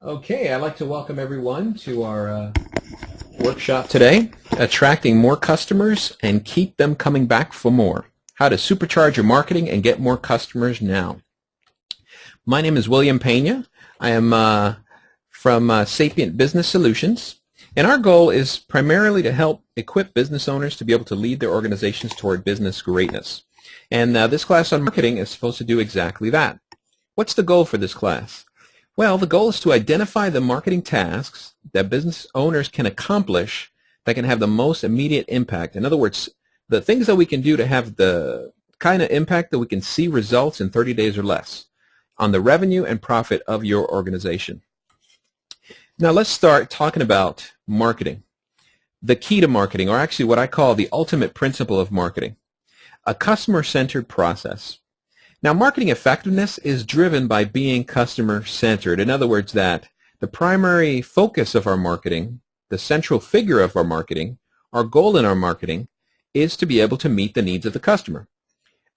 Okay, I'd like to welcome everyone to our workshop today, Attracting More Customers and Keep Them Coming Back for More. How to supercharge your marketing and get more customers now. My name is William Pena. I am from Sapient Business Solutions, and our goal is primarily to help equip business owners to be able to lead their organizations toward business greatness. And this class on marketing is supposed to do exactly that. What's the goal for this class? Well, the goal is to identify the marketing tasks that business owners can accomplish that can have the most immediate impact. In other words, the things that we can do to have the kind of impact that we can see results in 30 days or less on the revenue and profit of your organization. Now let's start talking about marketing. The key to marketing, or actually what I call the ultimate principle of marketing, a customer-centered process. Now, marketing effectiveness is driven by being customer-centered. In other words, that the primary focus of our marketing, the central figure of our marketing, our goal in our marketing, is to be able to meet the needs of the customer.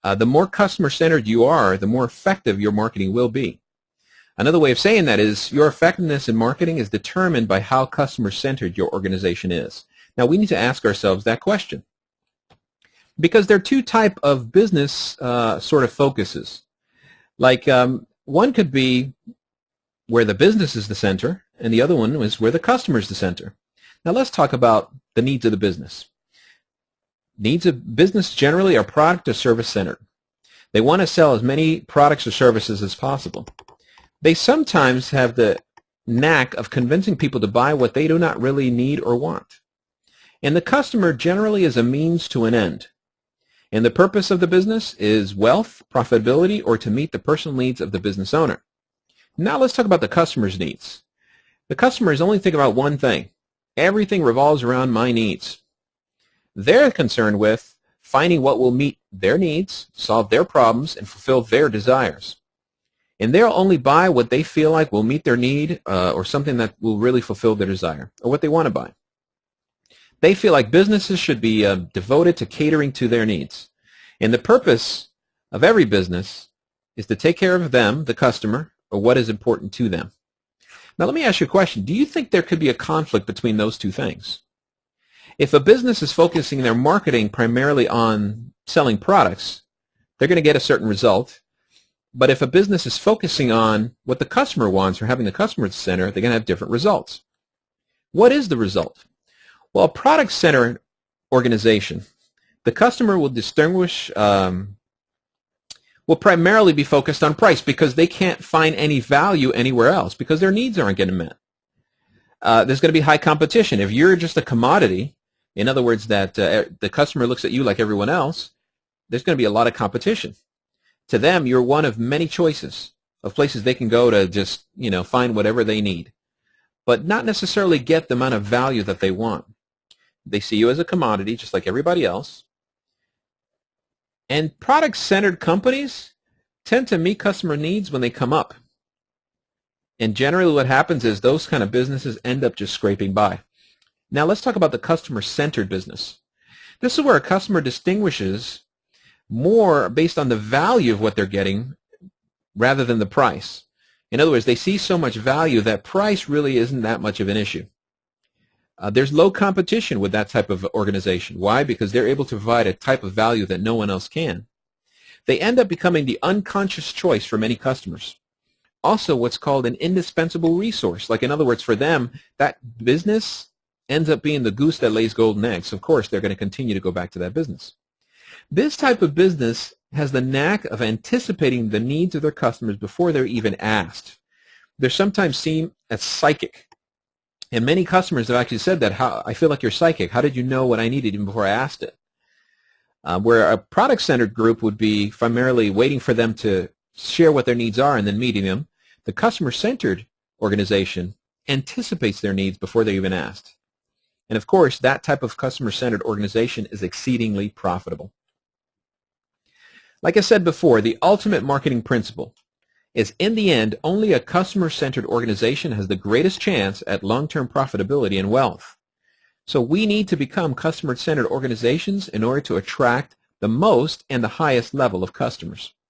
The more customer-centered you are, the more effective your marketing will be. Another way of saying that is your effectiveness in marketing is determined by how customer-centered your organization is. Now, we need to ask ourselves that question. Because there are two types of business sort of focuses. Like one could be where the business is the center, and the other one is where the customer is the center. Now let's talk about the needs of the business. Needs of business generally are product or service centered. They want to sell as many products or services as possible. They sometimes have the knack of convincing people to buy what they do not really need or want. And the customer generally is a means to an end. And the purpose of the business is wealth, profitability, or to meet the personal needs of the business owner. Now let's talk about the customer's needs. The customer is only thinking about one thing. Everything revolves around my needs. They're concerned with finding what will meet their needs, solve their problems, and fulfill their desires. And they'll only buy what they feel like will meet their need or something that will really fulfill their desire or what they want to buy. They feel like businesses should be devoted to catering to their needs. And the purpose of every business is to take care of them, the customer, or what is important to them. Now let me ask you a question. Do you think there could be a conflict between those two things? If a business is focusing their marketing primarily on selling products, they're going to get a certain result. But if a business is focusing on what the customer wants or having the customer at the center, they're going to have different results. What is the result? Well, a product-centered organization, the customer will will primarily be focused on price because they can't find any value anywhere else because their needs aren't getting met. There's going to be high competition. If you're just a commodity, in other words, that the customer looks at you like everyone else, there's going to be a lot of competition. To them, you're one of many choices of places they can go to just, find whatever they need, but not necessarily get the amount of value that they want. They see you as a commodity, just like everybody else. And product-centered companies tend to meet customer needs when they come up. And generally what happens is those kind of businesses end up just scraping by. Now let's talk about the customer-centered business. This is where a customer distinguishes more based on the value of what they're getting rather than the price. In other words, they see so much value that price really isn't that much of an issue. There's low competition with that type of organization. Why? Because they're able to provide a type of value that no one else can. They end up becoming the unconscious choice for many customers. Also, what's called an indispensable resource. Like, in other words, for them, that business ends up being the goose that lays golden eggs. Of course, they're going to continue to go back to that business. This type of business has the knack of anticipating the needs of their customers before they're even asked. They're sometimes seen as psychic. And many customers have actually said that, I feel like you're psychic. How did you know what I needed even before I asked it? Where a product-centered group would be primarily waiting for them to share what their needs are and then meeting them. The customer-centered organization anticipates their needs before they're even asked. And of course, that type of customer-centered organization is exceedingly profitable. Like I said before, the ultimate marketing principle is in the end, only a customer-centered organization has the greatest chance at long-term profitability and wealth. So we need to become customer-centered organizations in order to attract the most and the highest level of customers.